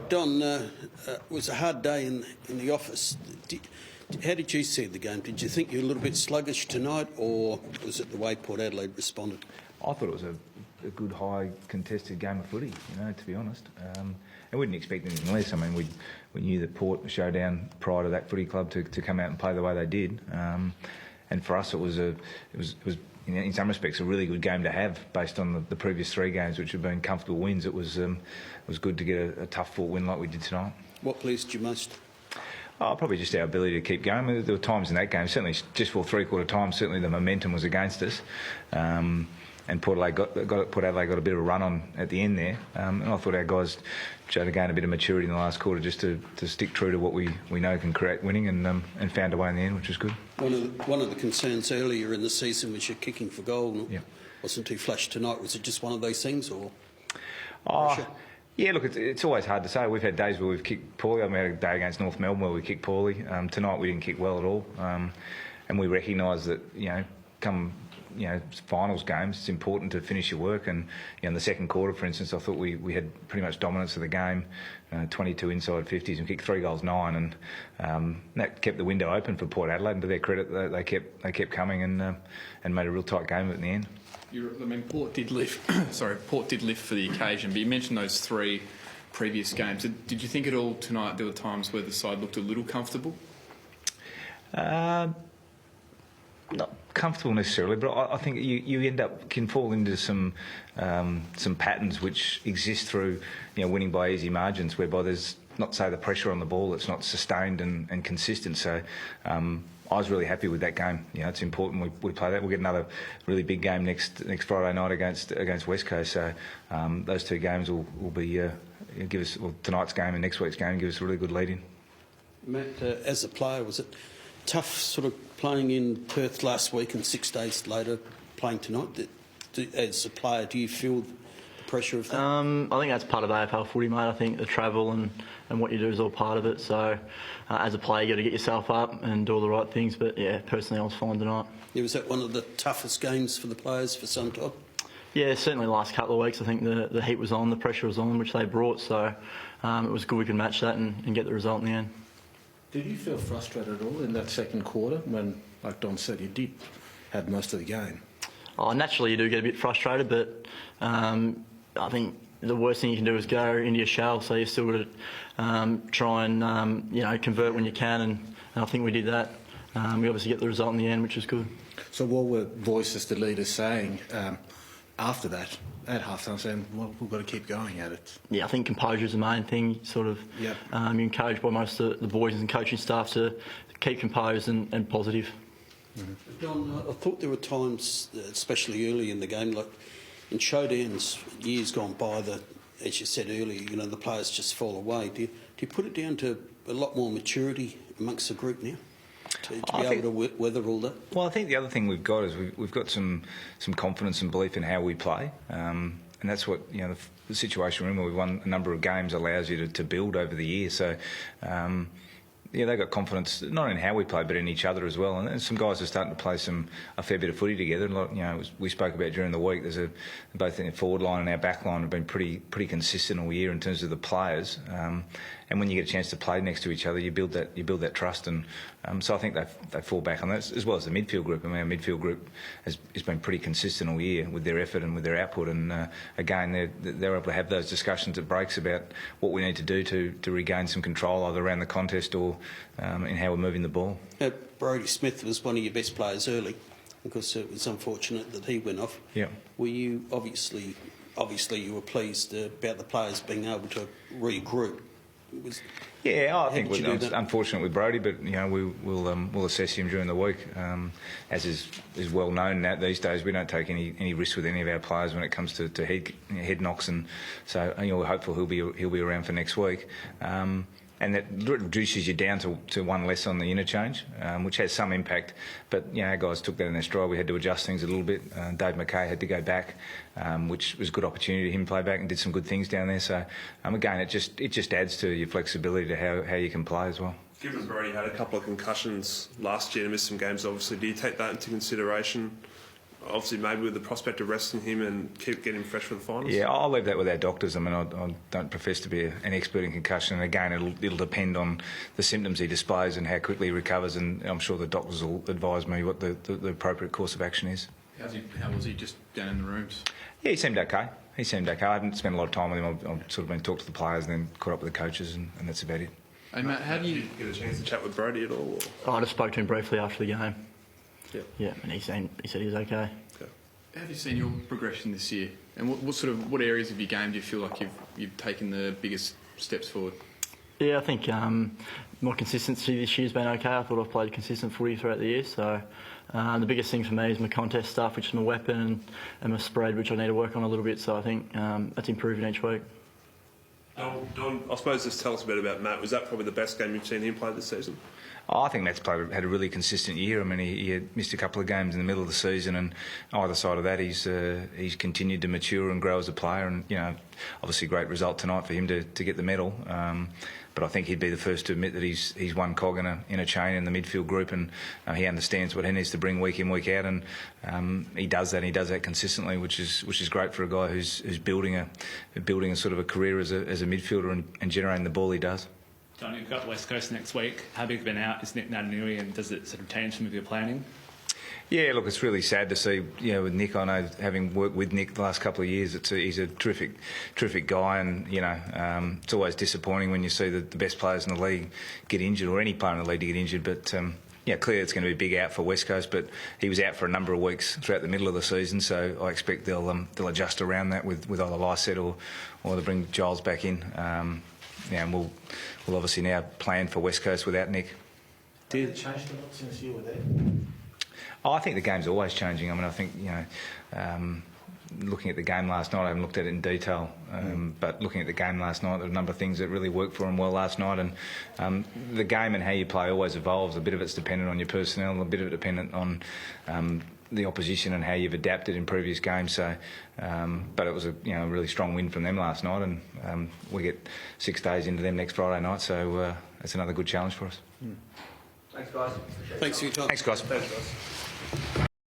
Don, it was a hard day in the office. How did you see the game? Did you think you were a little bit sluggish tonight, or was it the way Port Adelaide responded? I thought it was a good, high contested game of footy, to be honest. And we didn't expect anything less. I mean, we knew that Port Showdown prior to that footy club to come out and play the way they did. And for us, it was in some respects a really good game to have based on the previous three games, which have been comfortable wins. It was good to get a tough fought win like we did tonight. What pleased you most? Probably just our ability to keep going. There were times in that game, certainly just for three-quarter time, certainly the momentum was against us. And Port Adelaide got a bit of a run on at the end there. And I thought our guys showed again a bit of maturity in the last quarter just to stick true to what we know can create winning and found a way in the end, which was good. One of the concerns earlier in the season was your kicking for goal. And it wasn't too flush tonight. Was it just one of those things, or pressure? Yeah, look, it's always hard to say. We've had days where we've kicked poorly. I mean, we had a day against North Melbourne where we kicked poorly. Tonight we didn't kick well at all. And we recognise that, come finals games, it's important to finish your work. And in the second quarter, for instance, I thought we had pretty much dominance of the game, 22 inside 50s, and kicked 3 goals 9, and that kept the window open for Port Adelaide. And to their credit, they kept coming and made a real tight game of it in the end. Port did lift. Port did lift for the occasion. But you mentioned those 3 previous games. Did you think at all tonight there were times where the side looked a little comfortable? Not comfortable necessarily, but I think you can fall into some patterns which exist through winning by easy margins, whereby there's not say the pressure on the ball, it's not sustained and consistent. So I was really happy with that game. It's important we play that. We'll get another really big game next Friday night against West Coast. So those 2 games will be give us tonight's game and next week's game give us a really good lead in. Matt, as a player, was it tough sort of playing in Perth last week and 6 days later playing tonight? As a player, do you feel the pressure of that? I think that's part of AFL footy, mate. I think the travel and what you do is all part of it. So as a player, you got to get yourself up and do all the right things. But yeah, personally, I was fine tonight. Yeah, was that one of the toughest games for the players for some time? Yeah, certainly the last couple of weeks. I think the heat was on, the pressure was on, which they brought. So it was good we could match that and get the result in the end. Did you feel frustrated at all in that second quarter when, like Don said, you did have most of the game? Naturally, you do get a bit frustrated, but I think the worst thing you can do is go into your shell. So you've still got to try and convert when you can, and I think we did that. We obviously get the result in the end, which was good. So what were voices, the leaders, saying after that, at half-time, saying, well, we've got to keep going at it? Yeah, I think composure is the main thing. You're encouraged by most of the boys and coaching staff to keep composed and positive. Mm-hmm. Don, I thought there were times, especially early in the game, like in showdowns years gone by, that, as you said earlier, the players just fall away. Do you put it down to a lot more maturity amongst the group now to be able to weather all that? Well, I think the other thing we've got is we've got some confidence and belief in how we play, and that's what the situation we're in, where we've won a number of games, allows you to build over the year. So. They've got confidence not in how we play, but in each other as well. And some guys are starting to play a fair bit of footy together. We spoke about during the week. There's both in the forward line and our back line have been pretty consistent all year in terms of the players. And when you get a chance to play next to each other, you build that trust. And so I think they fall back on that, as well as the midfield group. I mean, our midfield group has been pretty consistent all year with their effort and with their output. And again, they're able to have those discussions at breaks about what we need to do to regain some control, either around the contest or in how we're moving the ball. Brodie Smith was one of your best players early, because it was unfortunate that he went off. Yeah. Were you obviously you were pleased about the players being able to regroup? I think it was unfortunate with Brodie, but we'll assess him during the week. As is well known these days, we don't take any risks with any of our players when it comes to head knocks, and so we're hopeful he'll be around for next week. And that reduces you down to one less on the interchange, which has some impact. But our guys took that in their stride. We had to adjust things a little bit. Dave McKay had to go back, which was a good opportunity for him to play back and did some good things down there. So again, it just adds to your flexibility to how you can play as well. Given Brodie had a couple of concussions last year and missed some games, obviously, do you take that into consideration obviously maybe with the prospect of resting him and keep getting him fresh for the finals? Yeah, I'll leave that with our doctors. I mean, I don't profess to be an expert in concussion. And again, it'll depend on the symptoms he displays and how quickly he recovers. And I'm sure the doctors will advise me what the appropriate course of action is. How was he just down in the rooms? Yeah, he seemed okay. I haven't spent a lot of time with him. I've sort of been talked to the players and then caught up with the coaches, and that's about it. Hey, Matt, how do you get a chance to chat with Brody at all? I just spoke to him briefly after the game. Yeah. Yeah, and he said he was okay. How have you seen your progression this year? And what areas of your game do you feel like you've taken the biggest steps forward? Yeah, I think my consistency this year's been okay. I thought I've played consistent footy throughout the year. So the biggest thing for me is my contest stuff, which is my weapon, and my spread, which I need to work on a little bit. So I think that's improving each week. Don, I suppose just tell us a bit about Matt. Was that probably the best game you've seen him play this season? Oh, I think Matt's had a really consistent year. I mean, he had missed a couple of games in the middle of the season, and either side of that, he's continued to mature and grow as a player. And obviously, a great result tonight for him to get the medal. But I think he'd be the first to admit that he's one cog in a chain in the midfield group, and he understands what he needs to bring week in, week out, and he does that. And he does that consistently, which is great for a guy who's building a sort of a career as a midfielder and generating the ball he does. John, you've got West Coast next week. How big of an out is Nick Natanui, and does it sort of change some of your planning? Yeah, look, it's really sad to see. With Nick, I know, having worked with Nick the last couple of years, he's a terrific guy, and it's always disappointing when you see the best players in the league get injured, or any player in the league to get injured. But clearly it's going to be a big out for West Coast. But he was out for a number of weeks throughout the middle of the season, so I expect they'll adjust around that with either Lysett or they'll bring Giles back in. And we'll obviously now plan for West Coast without Nick. Did it change a lot since you were there? Oh, I think the game's always changing. I mean, I think, looking at the game last night, I haven't looked at it in detail, but looking at the game last night, there were a number of things that really worked for him well last night, and the game and how you play always evolves. A bit of it's dependent on your personnel, a bit of it dependent on the opposition and how you've adapted in previous games. So, but it was a really strong win from them last night, and we get 6 days into them next Friday night, so it's another good challenge for us. Thanks, guys. Thanks for your time. Thanks, guys.